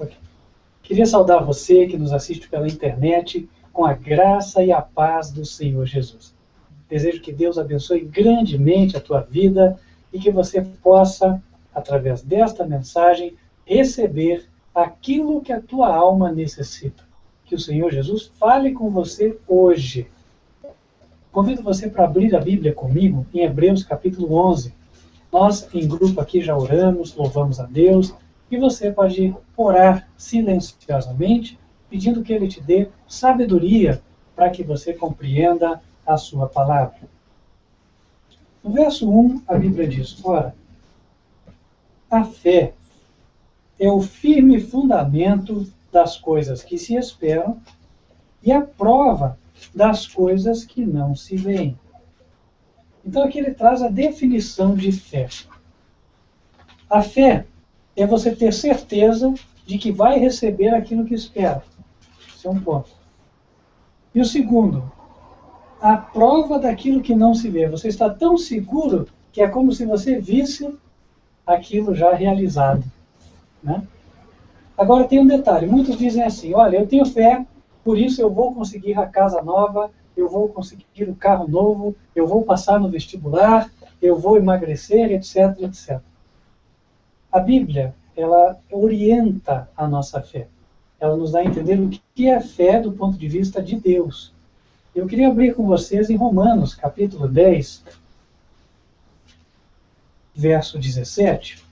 Ok. Queria saudar você que nos assiste pela internet com a graça e a paz do Senhor Jesus. Desejo que Deus abençoe grandemente a tua vida e que você possa, através desta mensagem, receber aquilo que a tua alma necessita. Que o Senhor Jesus fale com você hoje. Convido você para abrir a Bíblia comigo em Hebreus capítulo 11. Nós, em grupo aqui, já oramos, louvamos a Deus, e você pode orar silenciosamente, pedindo que Ele te dê sabedoria para que você compreenda a sua palavra. No verso 1, a Bíblia diz: ora, a fé é o firme fundamento das coisas que se esperam e a prova das coisas que não se veem. Então aqui ele traz a definição de fé. A fé é você ter certeza de que vai receber aquilo que espera. Esse é um ponto. E o segundo, a prova daquilo que não se vê. Você está tão seguro que é como se você visse aquilo já realizado, né? Agora tem um detalhe. Muitos dizem assim: olha, eu tenho fé, por isso eu vou conseguir a casa nova, eu vou conseguir o carro novo, eu vou passar no vestibular, eu vou emagrecer, etc, etc. A Bíblia, ela orienta a nossa fé. Ela nos dá a entender o que é fé do ponto de vista de Deus. Eu queria abrir com vocês em Romanos, capítulo 10, verso 17.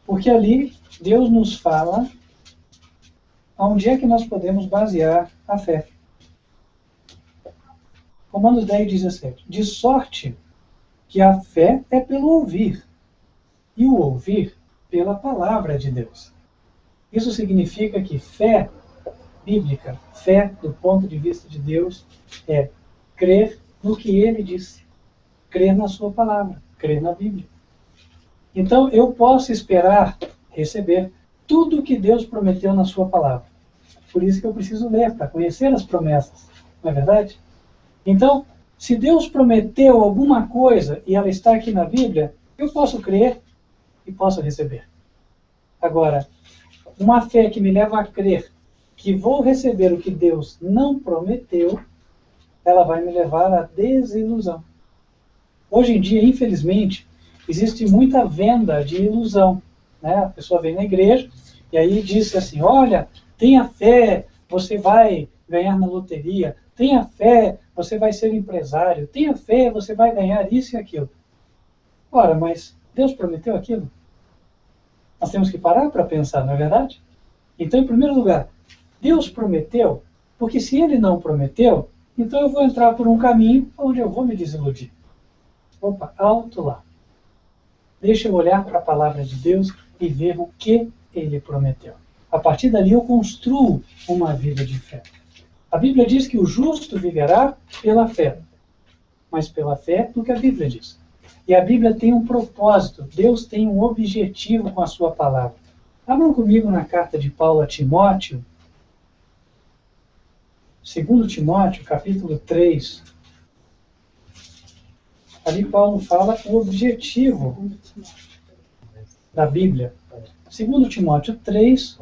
Porque ali Deus nos fala onde é que nós podemos basear a fé. Romanos 10, 17. De sorte que a fé é pelo ouvir, e o ouvir pela palavra de Deus. Isso significa que fé bíblica, fé do ponto de vista de Deus, é crer no que Ele disse, crer na sua palavra, crer na Bíblia. Então eu posso esperar receber tudo o que Deus prometeu na sua palavra. Por isso que eu preciso ler, para conhecer as promessas, não é verdade? Então, se Deus prometeu alguma coisa e ela está aqui na Bíblia, eu posso crer e posso receber. Agora, uma fé que me leva a crer que vou receber o que Deus não prometeu, ela vai me levar à desilusão. Hoje em dia, infelizmente, existe muita venda de ilusão, né? A pessoa vem na igreja e aí diz assim: olha, tenha fé, você vai ganhar na loteria, tenha fé, você vai ser empresário, tenha fé, você vai ganhar isso e aquilo. Ora, mas Deus prometeu aquilo? Nós temos que parar para pensar, não é verdade? Então, em primeiro lugar, Deus prometeu, porque se Ele não prometeu, então eu vou entrar por um caminho onde eu vou me desiludir. Opa, alto lá. Deixa eu olhar para a palavra de Deus e ver o que Ele prometeu. A partir dali eu construo uma vida de fé. A Bíblia diz que o justo viverá pela fé, mas pela fé no que a Bíblia diz. E a Bíblia tem um propósito, Deus tem um objetivo com a sua palavra. Abram comigo na carta de Paulo a Timóteo, 2 Timóteo, capítulo 3. Ali Paulo fala o objetivo da Bíblia. 2 Timóteo 3,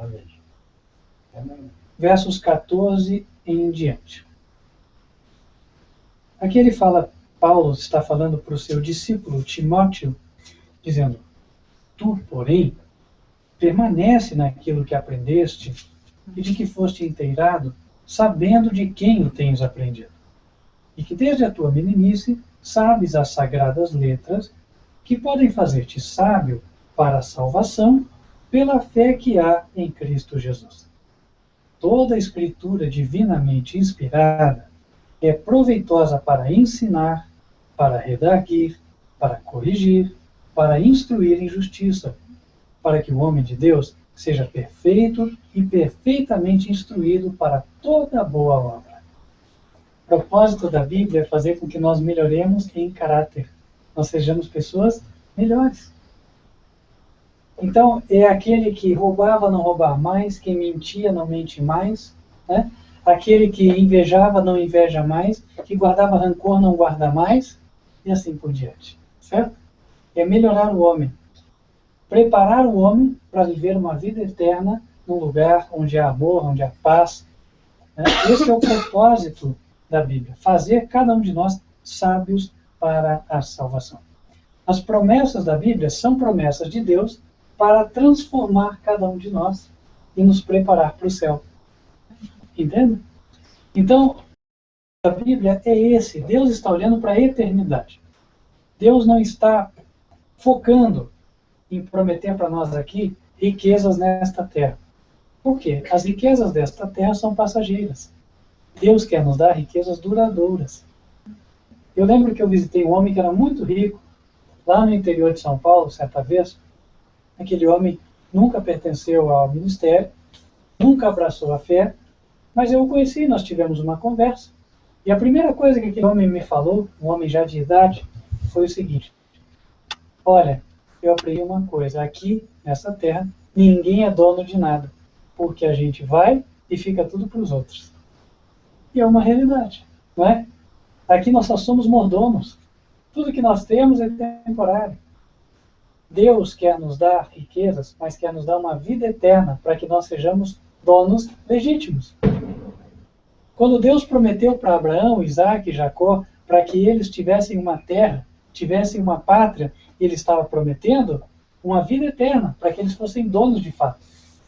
versos 14 em diante. Aqui ele fala, Paulo está falando para o seu discípulo Timóteo, dizendo: tu, porém, permanece naquilo que aprendeste e de que foste inteirado, sabendo de quem o tens aprendido. E que desde a tua meninice sabes as sagradas letras, que podem fazer-te sábio para a salvação pela fé que há em Cristo Jesus. Toda a Escritura divinamente inspirada é proveitosa para ensinar, para redarguir, para corrigir, para instruir em justiça, para que o homem de Deus seja perfeito e perfeitamente instruído para toda boa obra. O propósito da Bíblia é fazer com que nós melhoremos em caráter. Nós sejamos pessoas melhores. Então, é aquele que roubava não roubar mais, quem mentia não mente mais, né? Aquele que invejava não inveja mais, que guardava rancor não guarda mais, e assim por diante. Certo? É melhorar o homem. preparar o homem para viver uma vida eterna num lugar onde há amor, onde há paz. Né? Esse é o propósito da Bíblia, fazer cada um de nós sábios para a salvação. As promessas da Bíblia são promessas de Deus para transformar cada um de nós e nos preparar para o céu. Entende? Então, a Bíblia é esse. Deus está olhando para a eternidade. Deus não está focando em prometer para nós aqui riquezas nesta terra. Por quê? As riquezas desta terra são passageiras. Deus quer nos dar riquezas duradouras. Eu lembro que eu visitei um homem que era muito rico, lá no interior de São Paulo, certa vez. Aquele homem nunca pertenceu ao ministério, nunca abraçou a fé, mas eu o conheci, nós tivemos uma conversa. E a primeira coisa que aquele homem me falou, um homem já de idade, foi o seguinte: olha, eu aprendi uma coisa, aqui nessa terra ninguém é dono de nada, porque a gente vai e fica tudo para os outros. E é uma realidade, não é? Aqui nós só somos mordomos. Tudo que nós temos é temporário. Deus quer nos dar riquezas, mas quer nos dar uma vida eterna para que nós sejamos donos legítimos. Quando Deus prometeu para Abraão, Isaac e Jacó para que eles tivessem uma terra, tivessem uma pátria, ele estava prometendo uma vida eterna para que eles fossem donos de fato.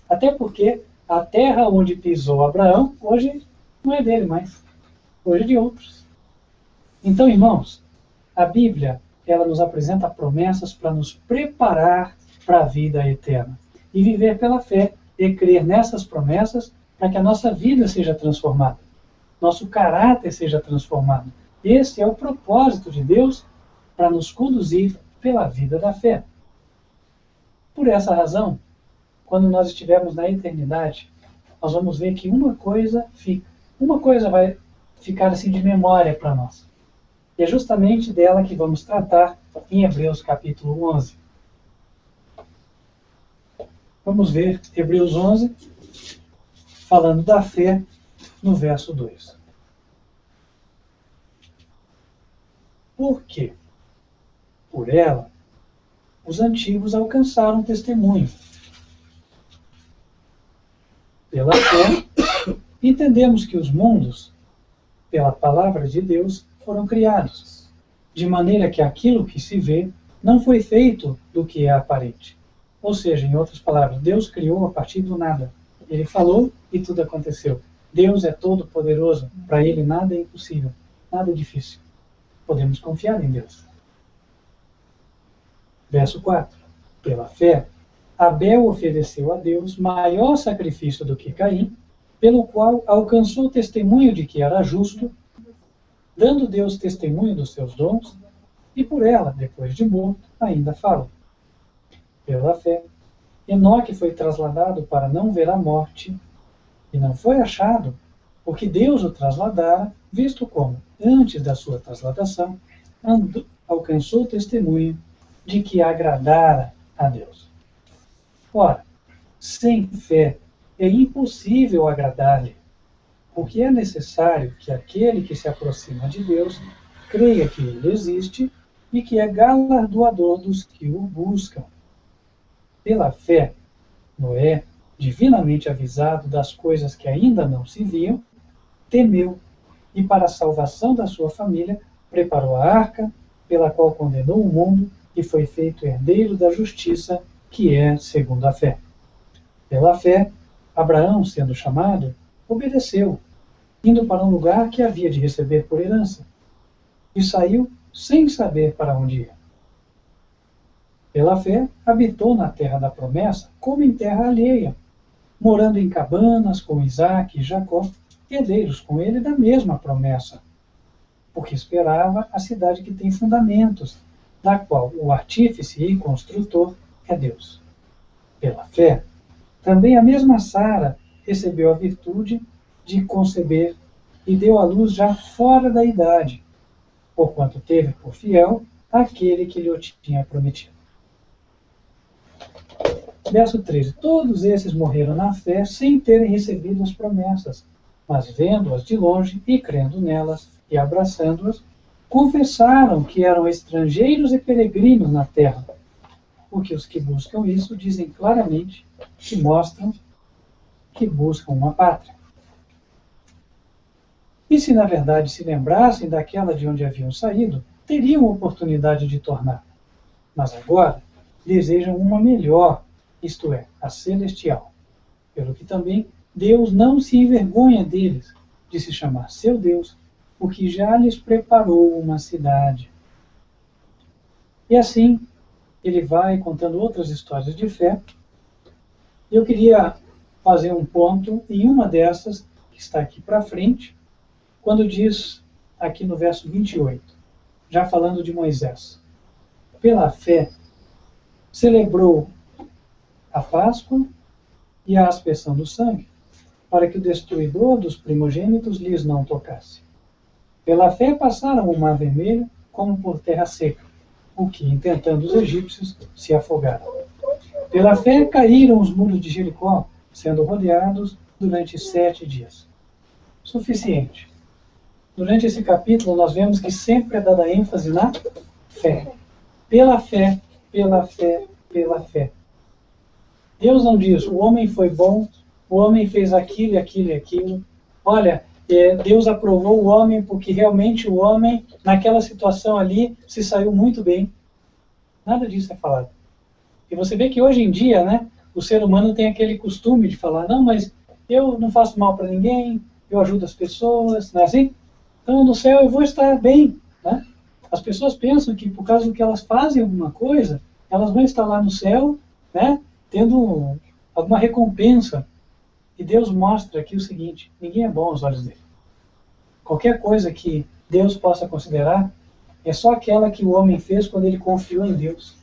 Até porque a terra onde pisou Abraão, hoje não é dele mais. Hoje é de outros. Então, irmãos, a Bíblia, ela nos apresenta promessas para nos preparar para a vida eterna. E viver pela fé e crer nessas promessas para que a nossa vida seja transformada. Nosso caráter seja transformado. Esse é o propósito de Deus para nos conduzir pela vida da fé. Por essa razão, quando nós estivermos na eternidade, nós vamos ver que uma coisa vai ficar assim de memória para nós. E é justamente dela que vamos tratar em Hebreus capítulo 11. Vamos ver Hebreus 11, falando da fé, no verso 2. Por quê? Por ela, os antigos alcançaram testemunho. Pela fé, entendemos que os mundos, pela palavra de Deus, foram criados, de maneira que aquilo que se vê não foi feito do que é aparente. Ou seja, em outras palavras, Deus criou a partir do nada. Ele falou e tudo aconteceu. Deus é todo poderoso, para ele nada é impossível, nada é difícil. Podemos confiar em Deus. Verso 4. Pela fé, Abel ofereceu a Deus maior sacrifício do que Caim, pelo qual alcançou o testemunho de que era justo, dando Deus testemunho dos seus dons, e por ela, depois de morto, ainda fala. Pela fé, Enoque foi trasladado para não ver a morte, e não foi achado, porque Deus o trasladara, visto como, antes da sua trasladação, alcançou o testemunho de que agradara a Deus. Ora, sem fé é impossível agradar-lhe, porque é necessário que aquele que se aproxima de Deus creia que ele existe e que é galardoador dos que o buscam. Pela fé, Noé, divinamente avisado das coisas que ainda não se viam, temeu e, para a salvação da sua família, preparou a arca, pela qual condenou o mundo e foi feito herdeiro da justiça, que é segundo a fé. Pela fé, Abraão, sendo chamado, obedeceu, indo para um lugar que havia de receber por herança, e saiu sem saber para onde ia. Pela fé, habitou na terra da promessa como em terra alheia, morando em cabanas com Isaque e Jacó, herdeiros com ele da mesma promessa, porque esperava a cidade que tem fundamentos, da qual o artífice e construtor é Deus. Pela fé, também a mesma Sara recebeu a virtude de conceber e deu à luz já fora da idade, porquanto teve por fiel aquele que lhe o tinha prometido. Verso 13. Todos esses morreram na fé sem terem recebido as promessas, mas vendo-as de longe e crendo nelas e abraçando-as, confessaram que eram estrangeiros e peregrinos na terra. porque os que buscam isso dizem claramente que mostram que buscam uma pátria. E se na verdade se lembrassem daquela de onde haviam saído, teriam oportunidade de tornar. Mas agora desejam uma melhor, isto é, a celestial. Pelo que também Deus não se envergonha deles, de se chamar seu Deus, porque já lhes preparou uma cidade. E assim, ele vai contando outras histórias de fé. Eu queria fazer um ponto em uma dessas, que está aqui para frente, quando diz, aqui no verso 28, já falando de Moisés. Pela fé, celebrou a Páscoa e a aspersão do sangue, para que o destruidor dos primogênitos lhes não tocasse. Pela fé passaram o mar vermelho como por terra seca, o que, intentando os egípcios, se afogaram. Pela fé caíram os muros de Jericó, sendo rodeados durante 7 dias. Suficiente. Durante esse capítulo, nós vemos que sempre é dada ênfase na fé. Pela fé, pela fé, pela fé. Deus não diz, o homem foi bom, o homem fez aquilo e aquilo e aquilo. Olha, Deus aprovou o homem porque realmente o homem, naquela situação ali, se saiu muito bem. Nada disso é falado. E você vê que hoje em dia, né, o ser humano tem aquele costume de falar, não, mas eu não faço mal para ninguém, eu ajudo as pessoas, não é assim? Então no céu eu vou estar bem. Né? As pessoas pensam que por causa do que elas fazem alguma coisa, elas vão estar lá no céu, né, tendo alguma recompensa. E Deus mostra aqui o seguinte, ninguém é bom aos olhos dele. Qualquer coisa que Deus possa considerar é só aquela que o homem fez quando ele confiou em Deus.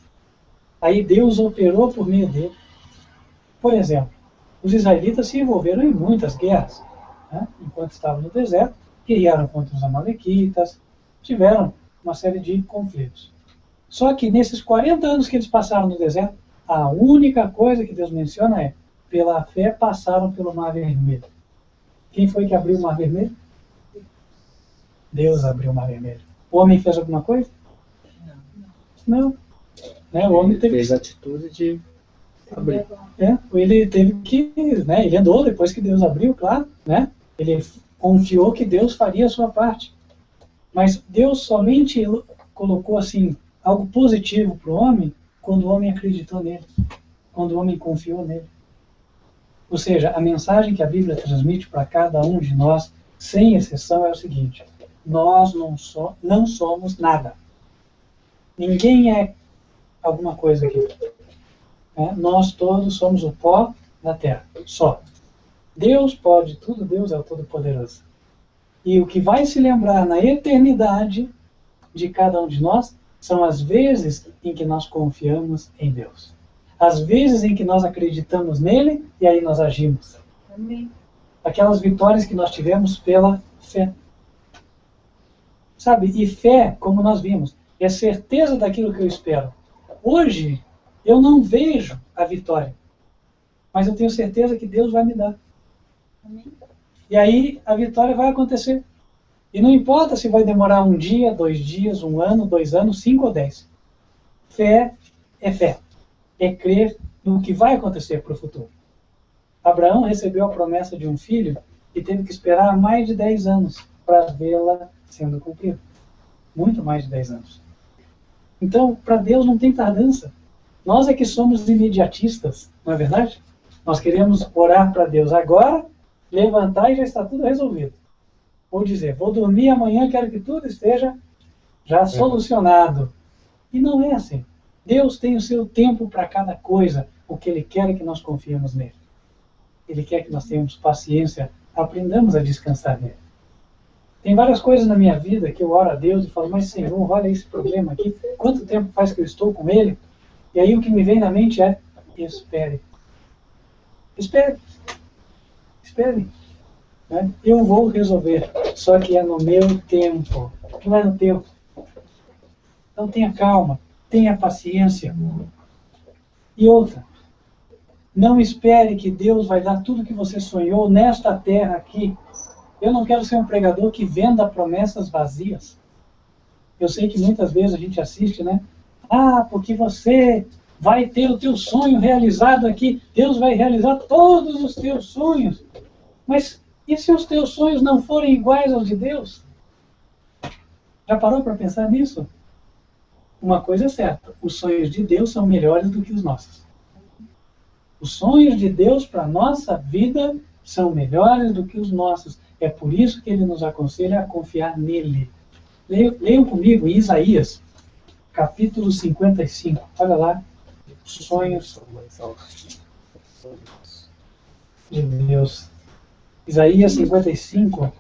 Aí Deus operou por meio dele. Por exemplo, os israelitas se envolveram em muitas guerras. Né? Enquanto estavam no deserto, guerrearam contra os amalequitas, tiveram uma série de conflitos. Só que nesses 40 anos que eles passaram no deserto, a única coisa que Deus menciona é, pela fé passaram pelo Mar Vermelho. Quem foi que abriu o Mar Vermelho? Deus abriu o Mar Vermelho. O homem fez alguma coisa? Não. Né? O homem fez a atitude de abrir. Ele teve que, né? Ele andou depois que Deus abriu, claro, né? Ele confiou que Deus faria a sua parte. Mas Deus somente colocou assim algo positivo para o homem quando o homem acreditou nele, quando o homem confiou nele. Ou seja, a mensagem que a Bíblia transmite para cada um de nós, sem exceção, é o seguinte: nós não somos nada. Ninguém é alguma coisa aqui. Nós todos somos o pó da terra, só. Deus pode tudo, Deus é o Todo-Poderoso. E o que vai se lembrar na eternidade de cada um de nós são as vezes em que nós confiamos em Deus. As vezes em que nós acreditamos nele e aí nós agimos. Amém. Aquelas vitórias que nós tivemos pela fé. Sabe? E fé, como nós vimos, é certeza daquilo que eu espero. Hoje, eu não vejo a vitória, mas eu tenho certeza que Deus vai me dar. Amém. E aí a vitória vai acontecer. E não importa se vai demorar 1 dia, 2 dias, 1 ano, 2 anos, 5 ou 10. Fé é fé. É crer no que vai acontecer para o futuro. Abraão recebeu a promessa de um filho e teve que esperar mais de 10 anos para vê-la sendo cumprida. Muito mais de 10 anos. Então, para Deus não tem tardança. Nós é que somos imediatistas, não é verdade? Nós queremos orar para Deus agora, levantar e já está tudo resolvido. Ou dizer, vou dormir amanhã, quero que tudo esteja já solucionado. E não é assim. Deus tem o seu tempo para cada coisa. O que Ele quer é que nós confiemos nele. Ele quer que nós tenhamos paciência, aprendamos a descansar nele. Tem várias coisas na minha vida que eu oro a Deus e falo, mas Senhor, olha esse problema aqui, quanto tempo faz que eu estou com ele? E aí o que me vem na mente é, espere. Espere. Espere. Né? Eu vou resolver, só que é no meu tempo, não é no teu. Então tenha calma, tenha paciência. E outra, não espere que Deus vai dar tudo que você sonhou nesta terra aqui. Eu não quero ser um pregador que venda promessas vazias. Eu sei que muitas vezes a gente assiste, né? Ah, porque você vai ter o teu sonho realizado aqui. Deus vai realizar todos os teus sonhos. Mas e se os teus sonhos não forem iguais aos de Deus? Já parou para pensar nisso? Uma coisa é certa, os sonhos de Deus são melhores do que os nossos. Os sonhos de Deus para a nossa vida são melhores do que os nossos. É por isso que ele nos aconselha a confiar nele. Leiam comigo em Isaías, capítulo 55. Olha lá, os sonhos de Deus. Isaías 55.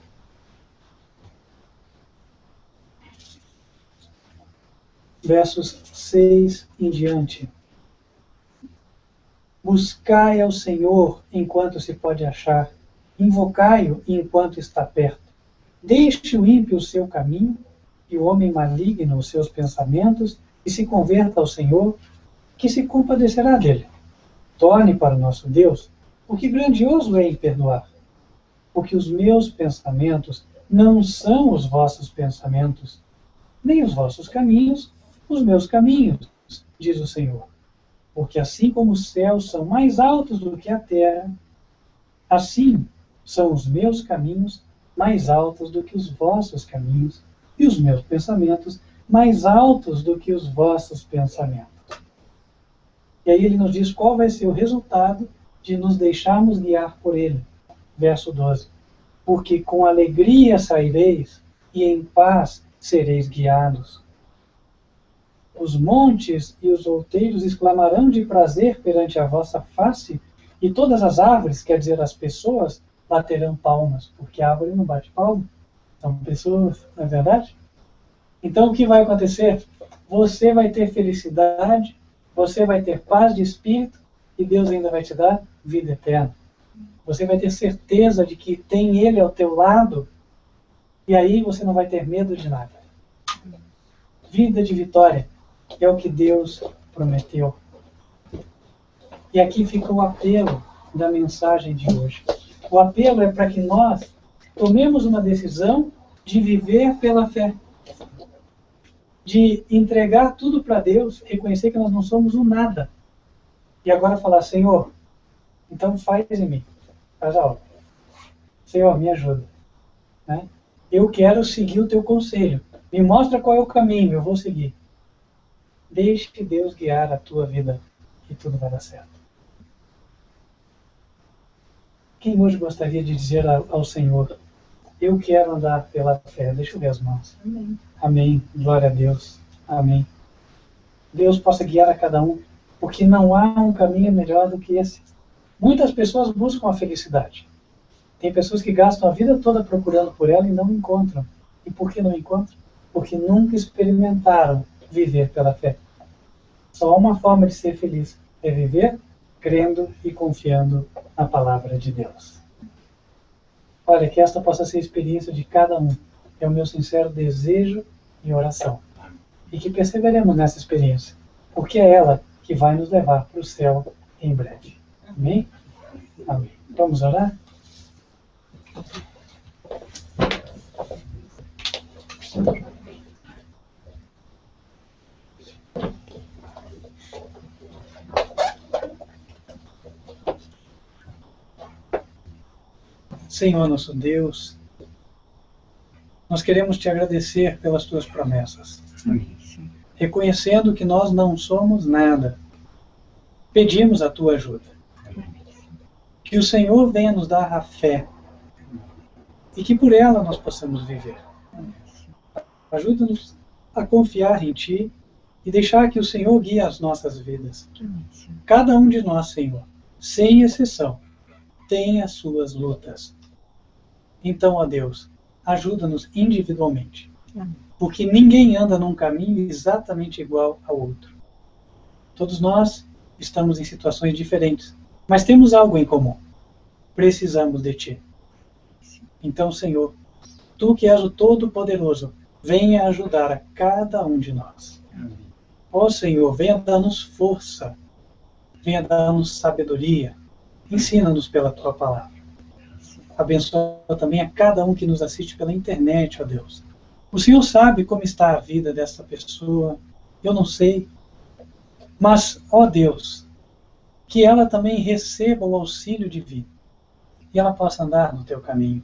Versos 6 em diante. Buscai ao Senhor enquanto se pode achar, invocai-o enquanto está perto. Deixe o ímpio o seu caminho, e o homem maligno os seus pensamentos, e se converta ao Senhor, que se compadecerá dele. Torne para o nosso Deus, porque grandioso é em perdoar. Porque os meus pensamentos não são os vossos pensamentos, nem os vossos caminhos, os meus caminhos, diz o Senhor. Porque assim como os céus são mais altos do que a terra, assim são os meus caminhos mais altos do que os vossos caminhos, e os meus pensamentos mais altos do que os vossos pensamentos. E aí ele nos diz qual vai ser o resultado de nos deixarmos guiar por ele. Verso 12. Porque com alegria saireis, e em paz sereis guiados. Os montes e os outeiros exclamarão de prazer perante a vossa face, e todas as árvores, quer dizer, as pessoas, baterão palmas, porque a árvore não bate palma, são pessoas, não é verdade? Então o que vai acontecer? Você vai ter felicidade, você vai ter paz de espírito, e Deus ainda vai te dar vida eterna. Você vai ter certeza de que tem Ele ao teu lado, e aí você não vai ter medo de nada. Vida de vitória é o que Deus prometeu. E aqui fica o apelo da mensagem de hoje. O apelo é para que nós tomemos uma decisão de viver pela fé. De entregar tudo para Deus, reconhecer que nós não somos um nada. E agora falar, Senhor, então faz em mim. Faz a obra. Senhor, me ajuda. Né? Eu quero seguir o teu conselho. Me mostra qual é o caminho, eu vou seguir. Deixe que Deus guiar a tua vida e tudo vai dar certo. Quem hoje gostaria de dizer ao Senhor, eu quero andar pela fé? Deixa eu ver as mãos. Amém. Amém. Glória a Deus. Amém. Deus possa guiar a cada um, porque não há um caminho melhor do que esse. Muitas pessoas buscam a felicidade. Tem pessoas que gastam a vida toda procurando por ela e não encontram. E por que não encontram? Porque nunca experimentaram viver pela fé. Só há uma forma de ser feliz, é viver crendo e confiando na palavra de Deus. Olha, que esta possa ser a experiência de cada um. É o meu sincero desejo e oração. E que perseveremos nessa experiência, porque é ela que vai nos levar para o céu em breve. Amém? Amém. Vamos orar? Senhor nosso Deus, nós queremos te agradecer pelas tuas promessas. Reconhecendo que nós não somos nada, pedimos a tua ajuda. Que o Senhor venha nos dar a fé e que por ela nós possamos viver. Ajuda-nos a confiar em ti e deixar que o Senhor guie as nossas vidas. Cada um de nós, Senhor, sem exceção, tem as suas lutas. Então, ó Deus, ajuda-nos individualmente. Porque ninguém anda num caminho exatamente igual ao outro. Todos nós estamos em situações diferentes, mas temos algo em comum. Precisamos de ti. Então, Senhor, tu que és o Todo-Poderoso, venha ajudar a cada um de nós. Ó Senhor, venha dar-nos força, venha dar-nos sabedoria, ensina-nos pela tua palavra. Abençoa também a cada um que nos assiste pela internet, ó Deus. O Senhor sabe como está a vida dessa pessoa, eu não sei. Mas, ó Deus, que ela também receba o auxílio divino e ela possa andar no teu caminho.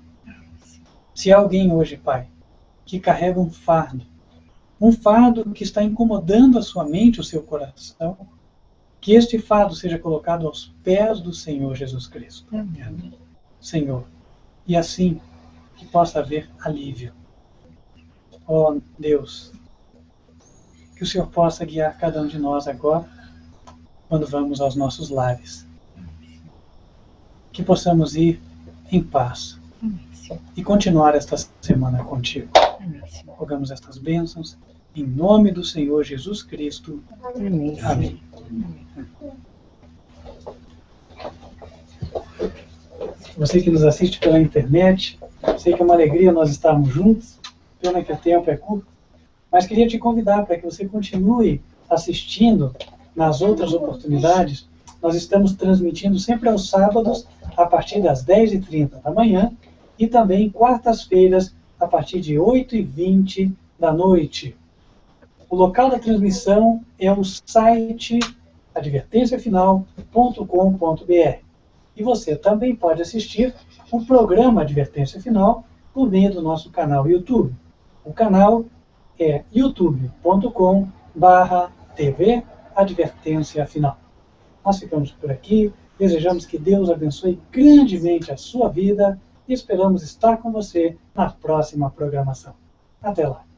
Se há alguém hoje, Pai, que carrega um fardo que está incomodando a sua mente, o seu coração, que este fardo seja colocado aos pés do Senhor Jesus Cristo. Amém. Senhor, e assim que possa haver alívio. Ó Deus, que o Senhor possa guiar cada um de nós agora, quando vamos aos nossos lares. Que possamos ir em paz e continuar esta semana contigo. Rogamos estas bênçãos em nome do Senhor Jesus Cristo. Amém. Você que nos assiste pela internet, sei que é uma alegria nós estarmos juntos, pena que o tempo é curto, mas queria te convidar para que você continue assistindo nas outras oportunidades. Nós estamos transmitindo sempre aos sábados, a partir das 10h30 da manhã, e também quartas-feiras, a partir de 8h20 da noite. O local da transmissão é o site advertenciafinal.com.br. E você também pode assistir o programa Advertência Final por meio do nosso canal YouTube. O canal é youtube.com/TV Advertência Final. Nós ficamos por aqui, desejamos que Deus abençoe grandemente a sua vida e esperamos estar com você na próxima programação. Até lá!